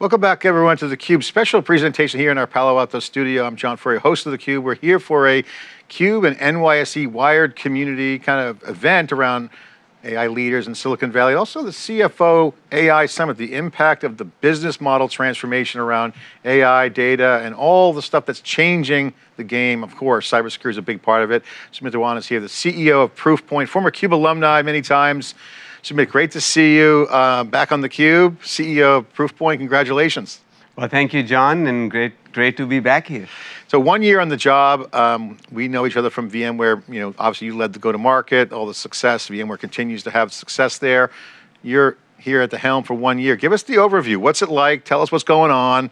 Welcome back, everyone, to theCUBE special presentation here in our Palo Alto studio. I'm John Furrier, host of theCUBE. We're here for a CUBE and NYSE Wired community kind of event around AI leaders in Silicon Valley. Also the CFO AI Summit, the impact of the business model transformation around AI, data, and all the stuff that's changing the game. Of course, cybersecurity is a big part of it. Sumit Dhawan is here, the CEO of Proofpoint, former CUBE alumni many times. Sumit, great to see you back on theCUBE, CEO of Proofpoint, congratulations. Well, thank you, John, and great to be back here. So 1 year on the job, we know each other from VMware. Obviously you led the go-to-market, all the success. VMware continues to have success there. You're here at the helm for 1 year. Give us the overview. What's it like? Tell us what's going on.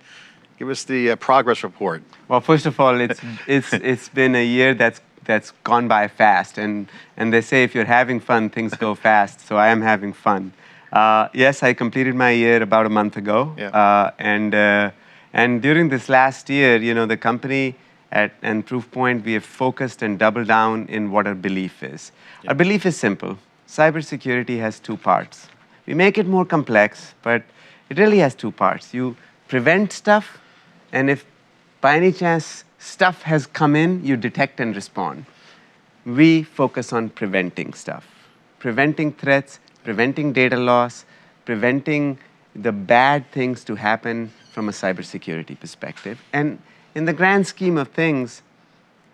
Give us the progress report. Well, first of all, it's been a year that's gone by fast, and they say if you're having fun, things go fast. So I am having fun. Yes, I completed my year about a month ago, yeah. And during this last year, the company and Proofpoint, we have focused and doubled down in what our belief is. Yeah. Our belief is simple. Cybersecurity has two parts. We make it more complex, but it really has two parts. You prevent stuff, and if by any chance stuff has come in, you detect and respond. We focus on preventing stuff, preventing threats, preventing data loss, preventing the bad things to happen from a cybersecurity perspective. And in the grand scheme of things,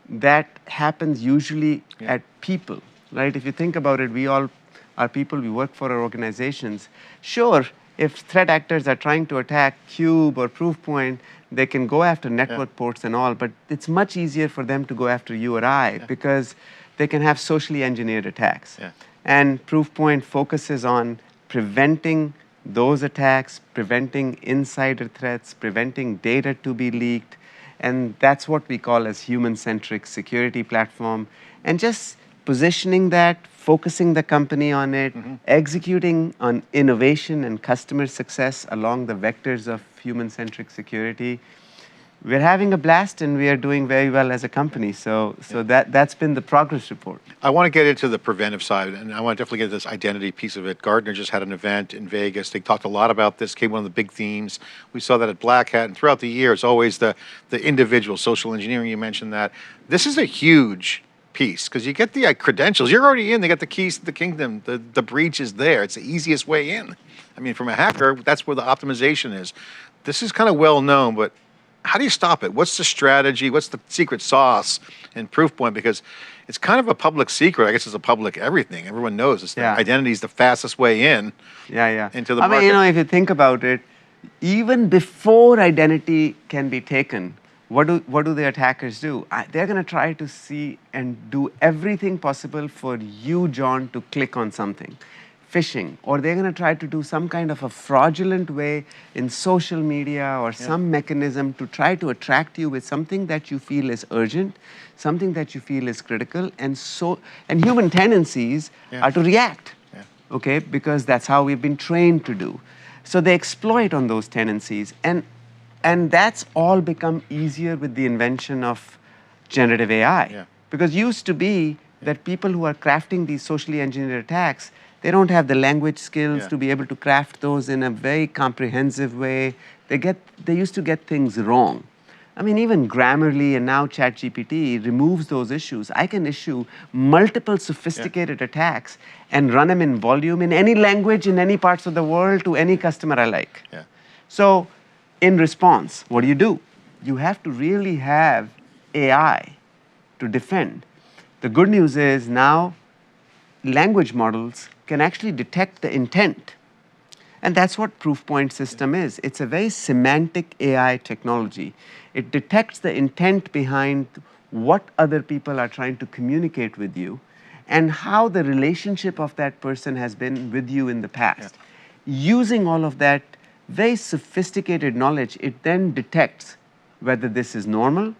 that happens usually at people, right? If you think about it, we all are people, we work for our organizations. Sure, if threat actors are trying to attack CUBE or Proofpoint, they can go after network ports and all, but it's much easier for them to go after you or I because they can have socially engineered attacks. Yeah. And Proofpoint focuses on preventing those attacks, preventing insider threats, preventing data to be leaked, and that's what we call as human-centric security platform. And just positioning that, focusing the company on it, executing on innovation and customer success along the vectors of human-centric security. We're having a blast and we are doing very well as a company. So that's been the progress report. I want to get into the preventive side, and I want to definitely get this identity piece of it. Gartner just had an event in Vegas. They talked a lot about this, came one of the big themes. We saw that at Black Hat, and throughout the year, it's always the individual, social engineering, you mentioned that. This is a huge piece, because you get the credentials. You're already in, they got the keys to the kingdom. The breach is there. It's the easiest way in. I mean, from a hacker, that's where the optimization is. This is kind of well known, but how do you stop it? What's the strategy? What's the secret sauce in Proofpoint? Because it's kind of a public secret. I guess it's a public everything. Everyone knows this. Identity is the fastest way in into the market. I mean, if you think about it, even before identity can be taken, what do the attackers do? They're going to try to see and do everything possible for you, John, to click on something. Phishing, or they're going to try to do some kind of a fraudulent way in social media or some mechanism to try to attract you with something that you feel is urgent, something that you feel is critical, and human tendencies are to react, okay, because that's how we've been trained to do. So they exploit on those tendencies, and that's all become easier with the invention of generative AI, because it used to be that people who are crafting these socially engineered attacks, they don't have the language skills to be able to craft those in a very comprehensive way. They used to get things wrong. I mean, even Grammarly and now ChatGPT removes those issues. I can issue multiple sophisticated attacks and run them in volume in any language, in any parts of the world, to any customer I like. So in response, what do? You have to really have AI to defend. The good news is now language models can actually detect the intent. And that's what Proofpoint system is. It's a very semantic AI technology. It detects the intent behind what other people are trying to communicate with you and how the relationship of that person has been with you in the past. Using all of that very sophisticated knowledge, it then detects whether this is normal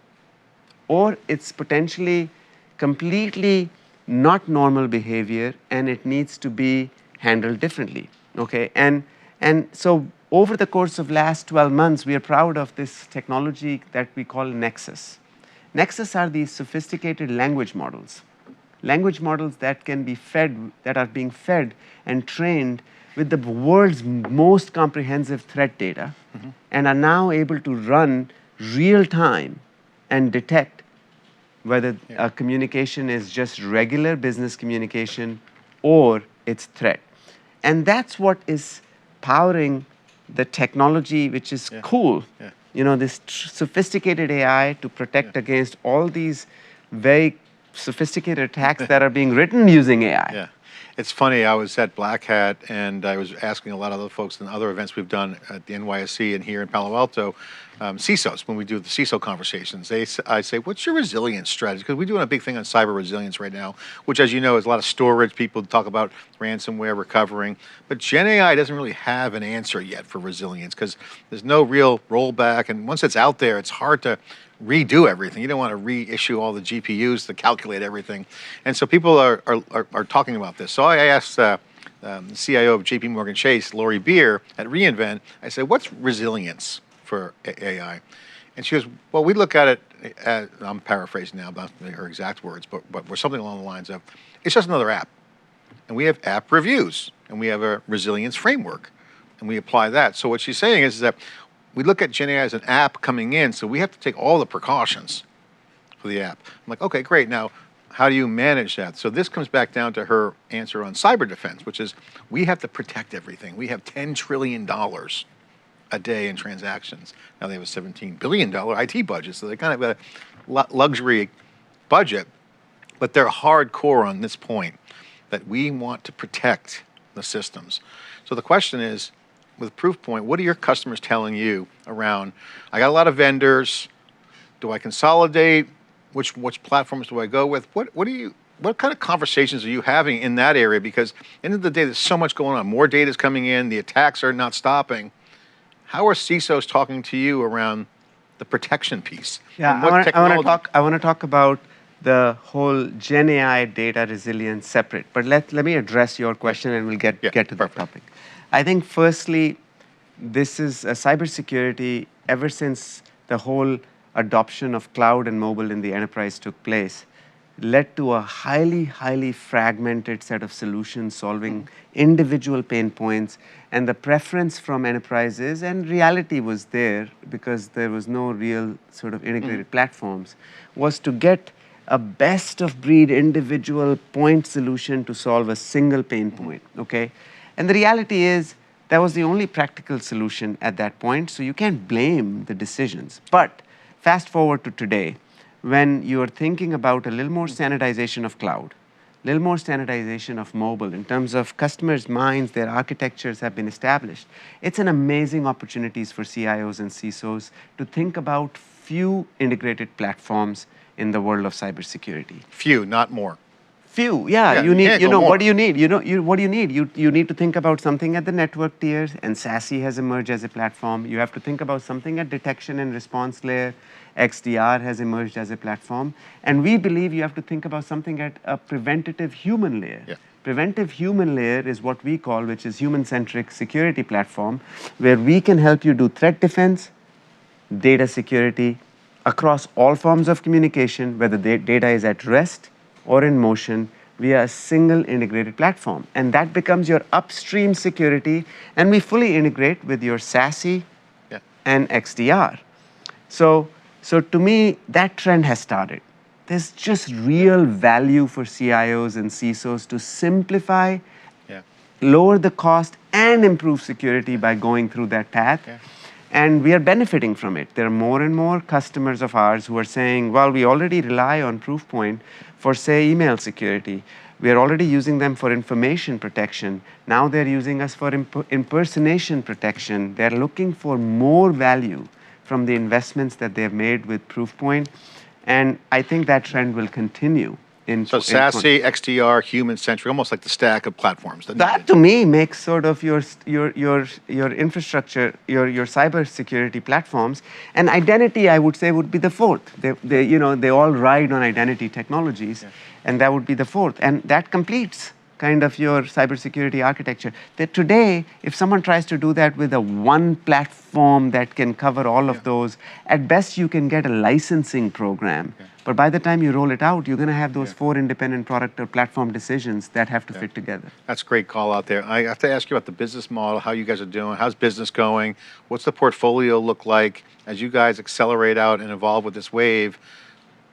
or it's potentially completely not normal behavior, and it needs to be handled differently, okay? And so over the course of last 12 months, we are proud of this technology that we call Nexus. Nexus are these sophisticated language models that can be fed, that are being fed and trained with the world's most comprehensive threat data and are now able to run real time and detect whether a communication is just regular business communication or it's threat. And that's what is powering the technology, which is cool. You know, this sophisticated AI to protect against all these very sophisticated attacks that are being written using AI. Yeah. It's funny, I was at Black Hat and I was asking a lot of other folks in other events we've done at the NYSE and here in Palo Alto, CISOs, when we do the CISO conversations, I say, what's your resilience strategy? Because we're doing a big thing on cyber resilience right now, which, as you know, is a lot of storage. People talk about ransomware recovering. But Gen AI doesn't really have an answer yet for resilience because there's no real rollback. And once it's out there, it's hard to redo everything. You don't want to reissue all the GPUs to calculate everything. And so people are talking about this. So I asked the CIO of JP Morgan Chase, Lori Beer, at reInvent, I said, what's resilience for AI? And she goes, well, we look at it as, I'm paraphrasing now, not her exact words, but we're something along the lines of, it's just another app. And we have app reviews, and we have a resilience framework, and we apply that. So what she's saying is that we look at Gen AI as an app coming in, so we have to take all the precautions for the app. I'm like, okay, great. Now, how do you manage that? So this comes back down to her answer on cyber defense, which is we have to protect everything. We have $10 trillion a day in transactions. Now they have a $17 billion IT budget, so they kind of have a luxury budget, but they're hardcore on this point that we want to protect the systems. So the question is, with Proofpoint, what are your customers telling you around, I got a lot of vendors, do I consolidate? Which platforms do I go with? What kind of conversations are you having in that area? Because at the end of the day, there's so much going on. More data is coming in, the attacks are not stopping. How are CISOs talking to you around the protection piece? Yeah, I want to talk about the whole Gen AI data resilience separate, but let me address your question and we'll get to that topic. I think firstly, this is a cybersecurity ever since the whole adoption of cloud and mobile in the enterprise took place, led to a highly fragmented set of solutions solving individual pain points, and the preference from enterprises, and reality was there because there was no real sort of integrated platforms, was to get a best of breed individual point solution to solve a single pain point, okay? And the reality is that was the only practical solution at that point, so you can't blame the decisions. But fast forward to today, when you're thinking about a little more standardization of cloud, a little more standardization of mobile in terms of customers' minds, their architectures have been established. It's an amazing opportunities for CIOs and CISOs to think about few integrated platforms in the world of cybersecurity. Few, not more. Few, yeah. You need, what do you need? What do you need? You need to think about something at the network tiers, and SASE has emerged as a platform. You have to think about something at detection and response layer. XDR has emerged as a platform. And we believe you have to think about something at a preventative human layer. Yeah. Preventive human layer is what we call, which is human-centric security platform, where we can help you do threat defense, data security, across all forms of communication, whether the data is at rest or in motion, via a single integrated platform. And that becomes your upstream security, and we fully integrate with your SASE and XDR. So to me, that trend has started. There's just real value for CIOs and CISOs to simplify, lower the cost, and improve security by going through that path. And we are benefiting from it. There are more and more customers of ours who are saying, well, we already rely on Proofpoint for, say, email security. We are already using them for information protection. Now they're using us for impersonation protection. They're looking for more value from the investments that they've made with Proofpoint. And I think that trend will continue. So SASE, XDR, human-centric, almost like the stack of platforms. That to me makes sort of your infrastructure, your cybersecurity platforms, and identity, I would say, would be the fourth. They all ride on identity technologies, and that would be the fourth. And that completes kind of your cybersecurity architecture. That today, if someone tries to do that with a one platform that can cover all of those, at best you can get a licensing program. But by the time you roll it out, you're going to have those 4 independent product or platform decisions that have to fit together. That's a great call out there. I have to ask you about the business model, how you guys are doing. How's business going? What's the portfolio look like as you guys accelerate out and evolve with this wave?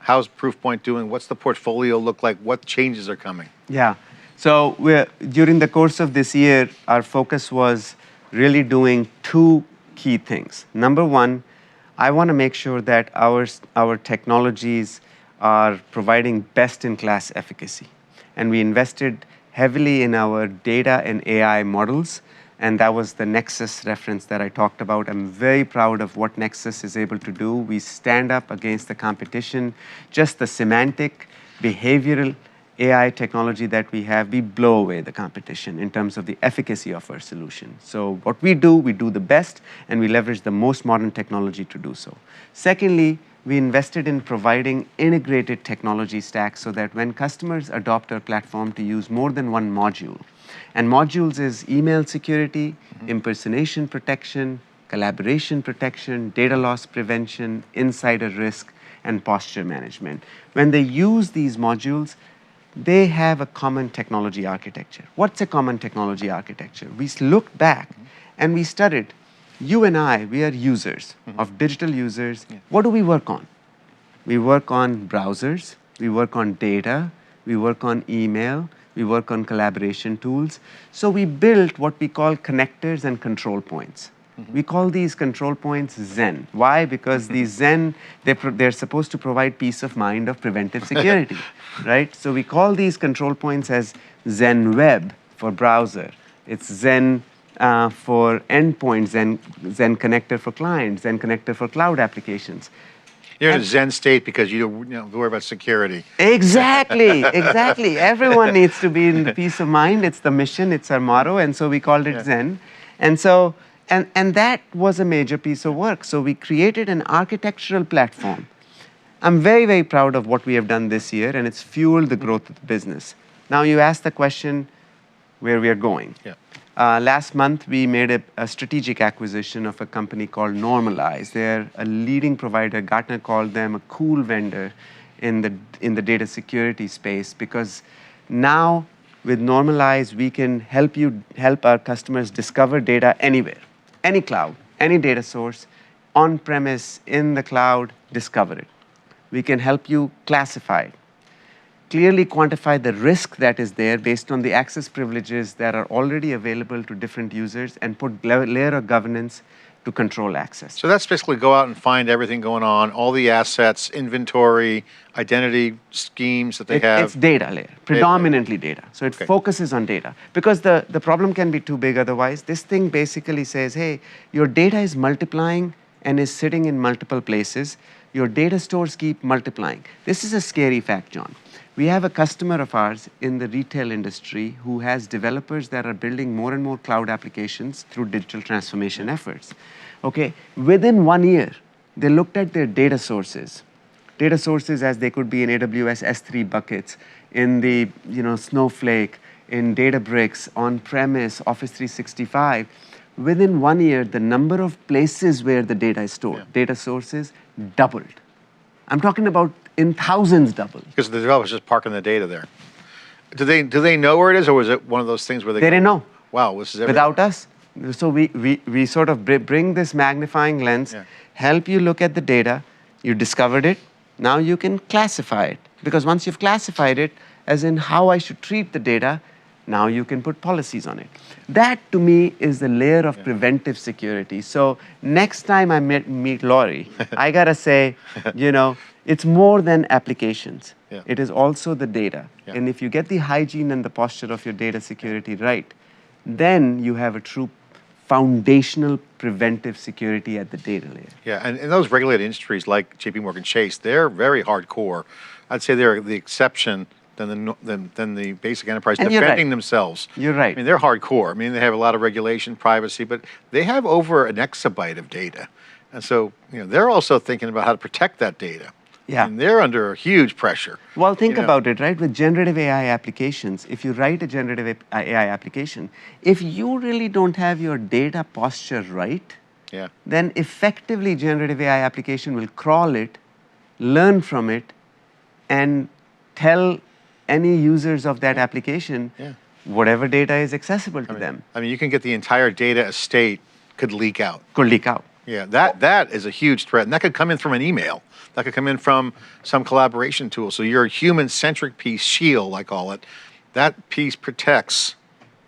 How's Proofpoint doing? What's the portfolio look like? What changes are coming? Yeah. So during the course of this year, our focus was really doing 2 key things. Number one, I want to make sure that our technologies are providing best-in-class efficacy. And we invested heavily in our data and AI models, and that was the Nexus reference that I talked about. I'm very proud of what Nexus is able to do. We stand up against the competition. Just the semantic, behavioral AI technology that we have, we blow away the competition in terms of the efficacy of our solution. So what we do the best, and we leverage the most modern technology to do so. Secondly, we invested in providing integrated technology stacks so that when customers adopt our platform to use more than one module, and modules is email security, impersonation protection, collaboration protection, data loss prevention, insider risk, and posture management. When they use these modules, they have a common technology architecture. What's a common technology architecture? We looked back and we studied, you and I, we are users of digital users. What do we work on? We work on browsers, we work on data, we work on email, we work on collaboration tools. So we built what we call connectors and control points. We call these control points Zen. Why? Because these Zen, they're supposed to provide peace of mind of preventive security, right? So we call these control points as Zen Web for browser. It's Zen for endpoints, Zen Connector for clients, Zen Connector for cloud applications. You're in a Zen state because you don't worry about security. Exactly, exactly. Everyone needs to be in the peace of mind. It's the mission, it's our motto, and so we called it Zen. And so, and that was a major piece of work. So we created an architectural platform. I'm very, very proud of what we have done this year, and it's fueled the growth of the business. Now you asked the question where we are going. Yeah. Last month, we made a strategic acquisition of a company called Normalize. They're a leading provider. Gartner called them a cool vendor in the data security space, because now with Normalize, we can help our customers discover data anywhere, any cloud, any data source, on-premise, in the cloud, discover it. We can help you classify it, clearly quantify the risk that is there based on the access privileges that are already available to different users, and put layer of governance to control access. So that's basically go out and find everything going on, all the assets, inventory, identity schemes that they have. It's data layer, predominantly data. So it focuses on data. Because the problem can be too big otherwise. This thing basically says, hey, your data is multiplying and is sitting in multiple places. Your data stores keep multiplying. This is a scary fact, John. We have a customer of ours in the retail industry who has developers that are building more and more cloud applications through digital transformation efforts. Okay, within 1 year, they looked at their data sources. Data sources as they could be in AWS S3 buckets, in the Snowflake, in Databricks, on-premise, Office 365. Within 1 year, the number of places where the data is stored, data sources, doubled. I'm talking about in thousands doubled. Because the developers just parking the data there. Do they know where it is, or was it one of those things where they didn't know? Wow, this is everything. Without us. So we sort of bring this magnifying lens, help you look at the data. You discovered it. Now you can classify it. Because once you've classified it, as in how I should treat the data, now you can put policies on it. That, to me, is the layer of preventive security. So next time I meet Laurie, I got to say, it's more than applications. It is also the data. And if you get the hygiene and the posture of your data security right, then you have a true foundational preventive security at the data layer. Yeah, and in those regulated industries like JP Morgan Chase, they're very hardcore. I'd say they're the exception than the basic enterprise defending themselves. You're right. I mean, they're hardcore. I mean, they have a lot of regulation, privacy, but they have over an exabyte of data. And so, they're also thinking about how to protect that data. Yeah. And they're under huge pressure. Well, think You know. about it, right? With generative AI applications, if you write a generative AI application, if you really don't have your data posture right, Yeah. then effectively generative AI application will crawl it, learn from it, and tell any users of that application Yeah. whatever data is accessible to them. I mean, you can get the entire data estate could leak out. Could leak out. Yeah, that is a huge threat. And that could come in from an email. That could come in from some collaboration tool. So your human-centric piece, Shield, I call it, that piece protects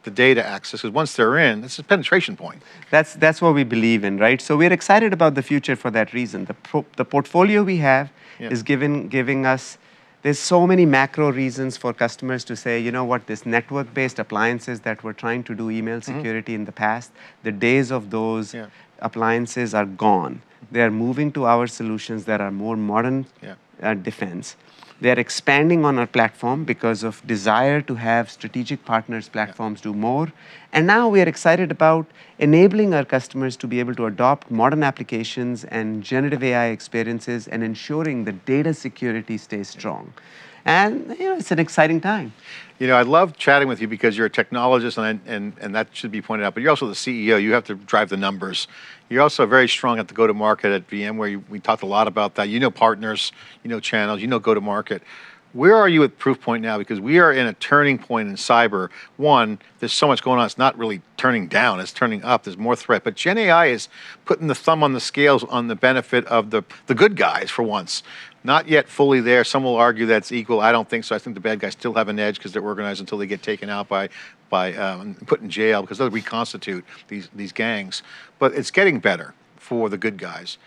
the data access. Because once they're in, it's a penetration point. That's what we believe in, right? So we're excited about the future for that reason. The portfolio we have is giving us. There's so many macro reasons for customers to say, you know what, this network-based appliances that were trying to do email security in the past, the days of those appliances are gone. They are moving to our solutions that are more modern defense. They are expanding on our platform because of desire to have strategic partners platforms do more. And now we are excited about enabling our customers to be able to adopt modern applications and generative AI experiences and ensuring the data security stays strong. And it's an exciting time. You know, I love chatting with you because you're a technologist, and that should be pointed out, but you're also the CEO. You have to drive the numbers. You're also very strong at the go-to-market at VMware. We talked a lot about that. You know partners, you know channels, you know go-to-market. Where are you at Proofpoint now? Because we are in a turning point in cyber. One, there's so much going on. It's not really turning down. It's turning up. There's more threat. But Gen AI is putting the thumb on the scales on the benefit of the good guys for once. Not yet fully there. Some will argue that's equal. I don't think so. I think the bad guys still have an edge because they're organized until they get taken out by put in jail because they'll reconstitute these gangs. But it's getting better for the good guys.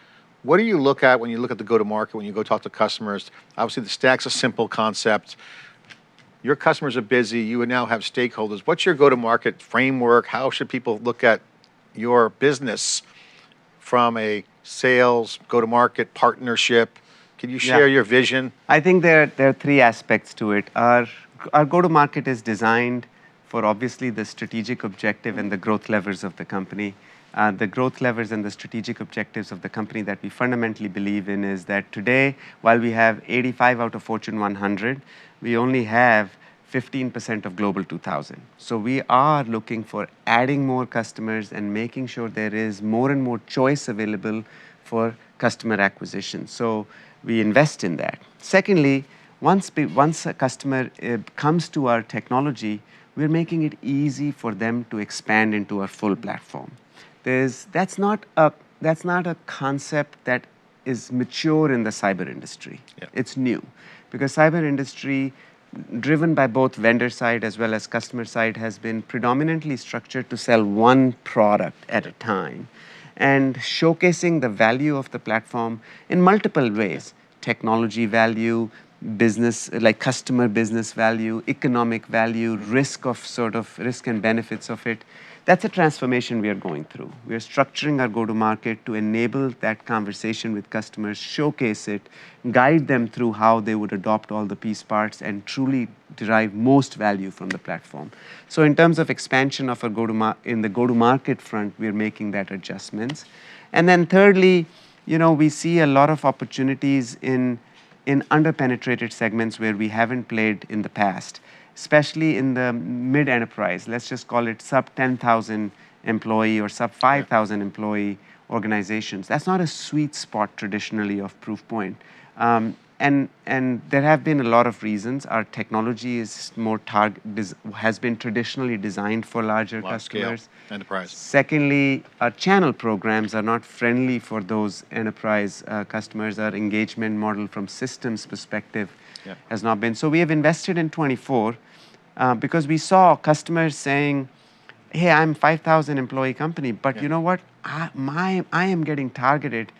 What do you look at when you look at the go-to-market, when you go talk to customers? Obviously, the stack's a simple concept. Your customers are busy. You now have stakeholders. What's your go-to-market framework? How should people look at your business from a sales, go-to-market, partnership? Can you share your vision? I think there are three aspects to it. Our go-to-market is designed for obviously the strategic objective and the growth levers of the company. The growth levers and the strategic objectives of the company that we fundamentally believe in is that today, while we have 85 out of Fortune 100, we only have 15% of Global 2000. So we are looking for adding more customers and making sure there is more and more choice available for customer acquisition. So we invest in that. Secondly, once a customer comes to our technology, we're making it easy for them to expand into our full platform. That's not a concept that is mature in the cyber industry. It's new because cyber industry, driven by both vendor side as well as customer side, has been predominantly structured to sell one product at a time and showcasing the value of the platform in multiple ways: technology value, business, like customer business value, economic value, risk and benefits of it. That's a transformation we are going through. We are structuring our go-to-market to enable that conversation with customers, showcase it, guide them through how they would adopt all the piece parts and truly derive most value from the platform. So in terms of expansion of our in the go-to-market front, we're making that adjustments. And then thirdly, we see a lot of opportunities in under-penetrated segments where we haven't played in the past, especially in the mid-enterprise. Let's just call it sub 10,000 employee or sub 5,000 employee organizations. That's not a sweet spot traditionally of Proofpoint. And there have been a lot of reasons. Our technology is has been traditionally designed for larger customers. Scale, enterprise. Secondly, our channel programs are not friendly for those enterprise customers. Our engagement model from systems perspective has not been. So we have invested in 24 because we saw customers saying, hey, I'm 5,000 employee company, but you know what? I am getting targeted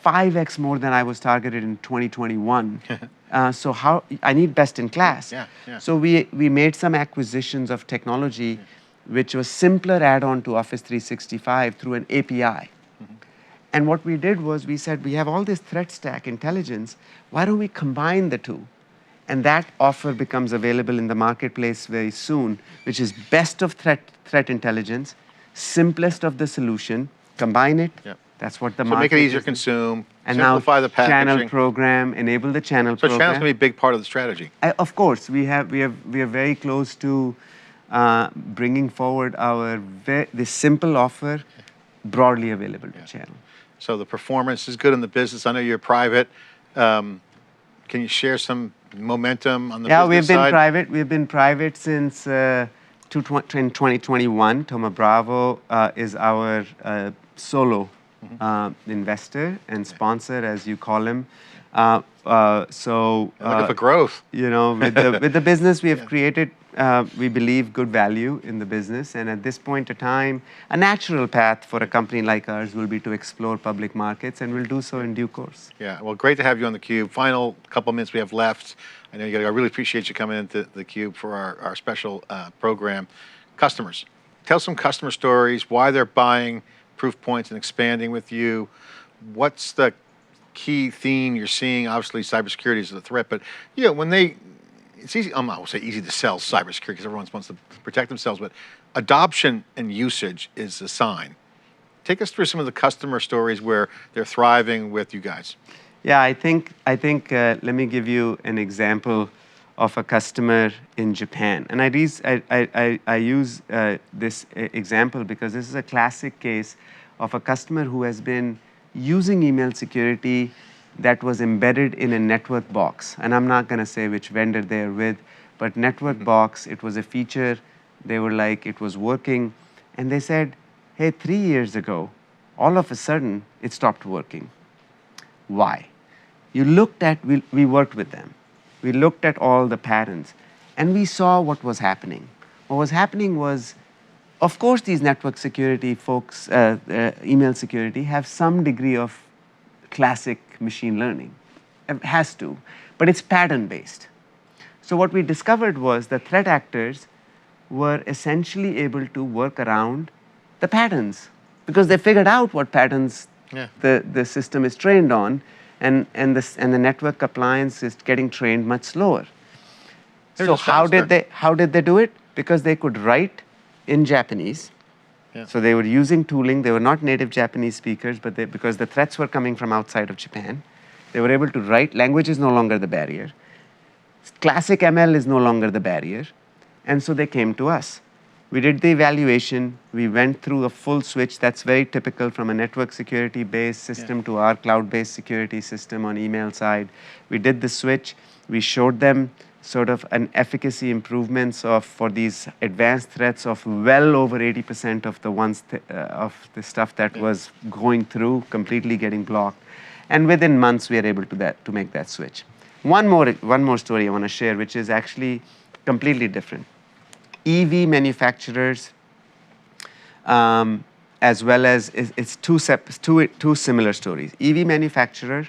5x more than I was targeted in 2021. So I need best in class. So we made some acquisitions of technology, which was simpler add-on to Office 365 through an API. And what we did was we said, we have all this threat stack intelligence. Why don't we combine the two? And that offer becomes available in the marketplace very soon, which is best of threat intelligence, simplest of the solution, combine it, That's what the So market make it easier to is. consume, And simplify now the packaging. channel program, enable the channel So program. channel's going to be a big part of the strategy. Of course, we are very close to bringing forward this simple offer broadly available to channel. So the performance is good in the business. I know you're private. Can you share some momentum on the business side? We've been private since 2021. Thoma Bravo is our solo investor and sponsor, as you call him. Looking for growth. You know, with the business we have created, we believe good value in the business, and at this point in time, a natural path for a company like ours will be to explore public markets, and we'll do so in due course. Yeah, well, great to have you on theCUBE. Final couple minutes we have left. I know I really appreciate you coming into theCUBE for our special program. Customers, tell some customer stories, why they're buying Proofpoint and expanding with you. What's the key theme you're seeing? Obviously, cybersecurity is a threat, but you know, it's easy, I won't say easy to sell cybersecurity because everyone wants to protect themselves, but adoption and usage is a sign. Take us through some of the customer stories where they're thriving with you guys. Yeah, I think. Let me give you an example of a customer in Japan, and I use this example because this is a classic case of a customer who has been using email security that was embedded in a network box. And I'm not going to say which vendor they're with, but network box, it was a feature. They were like, it was working. And they said, hey, 3 years ago, all of a sudden, it stopped working. Why? We worked with them. We looked at all the patterns, and we saw what was happening. What was happening was, of course, these network security folks, email security, have some degree of classic machine learning. It has to, but it's pattern-based. So what we discovered was the threat actors were essentially able to work around the patterns because they figured out what patterns the system is trained on, and the network appliance is getting trained much slower. So how did they do it? Because they could write in Japanese. Yeah. So they were using tooling. They were not native Japanese speakers, but because the threats were coming from outside of Japan, they were able to write. Language is no longer the barrier. Classic ML is no longer the barrier. And so they came to us. We did the evaluation. We went through a full switch. That's very typical from a network security-based system to our cloud-based security system on email side. We did the switch. We showed them sort of an efficacy improvements for these advanced threats of well over 80% of the stuff that was going through, completely getting blocked. And within months, we are able to make that switch. One more story I want to share, which is actually completely different. EV manufacturers, as well as it's two similar stories. EV manufacturer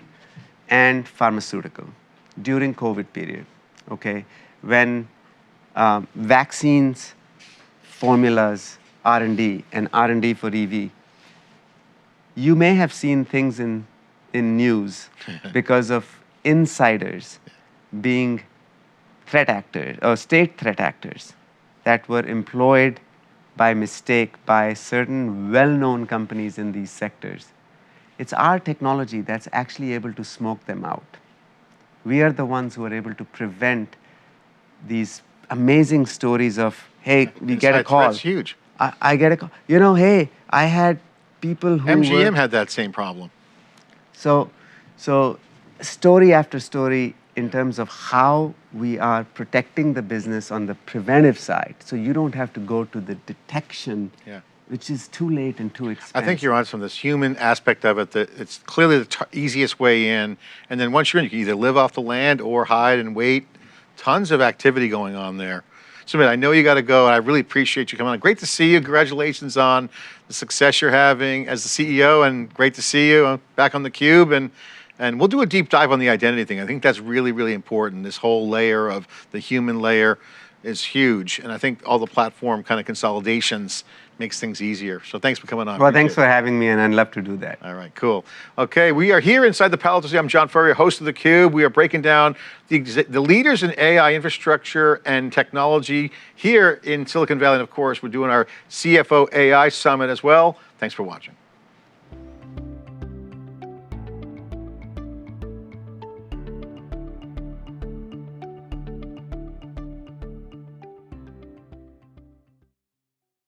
and pharmaceutical during COVID period. Okay, when vaccines, formulas, R&D, and R&D for EV, you may have seen things in news because of insiders being threat actors or state threat actors that were employed by mistake by certain well-known companies in these sectors. It's our technology that's actually able to smoke them out. We are the ones who are able to prevent these amazing stories of, hey, we get a call. That's huge. I get a call. You know, hey, I had people who MGM had that same problem. So story after story in terms of how we are protecting the business on the preventive side. So you don't have to go to the detection, which is too late and too expensive. I think you're on some of this human aspect of it, that it's clearly the easiest way in. And then once you're in, you can either live off the land or hide and wait. Tons of activity going on there. Sumit, I know you got to go, and I really appreciate you coming on. Great to see you. Congratulations on the success you're having as the CEO, and great to see you back on theCUBE. And we'll do a deep dive on the identity thing. I think that's really, really important. This whole layer of the human layer is huge. And I think all the platform kind of consolidations makes things easier. So thanks for coming on. Well, thanks for having me, and I'd love to do that. All right, cool. Okay, we are here inside the Palo Alto. I'm John Furrier, host of theCUBE. We are breaking down the leaders in AI infrastructure and technology here in Silicon Valley. And of course, we're doing our CFO AI Summit as well. Thanks for watching.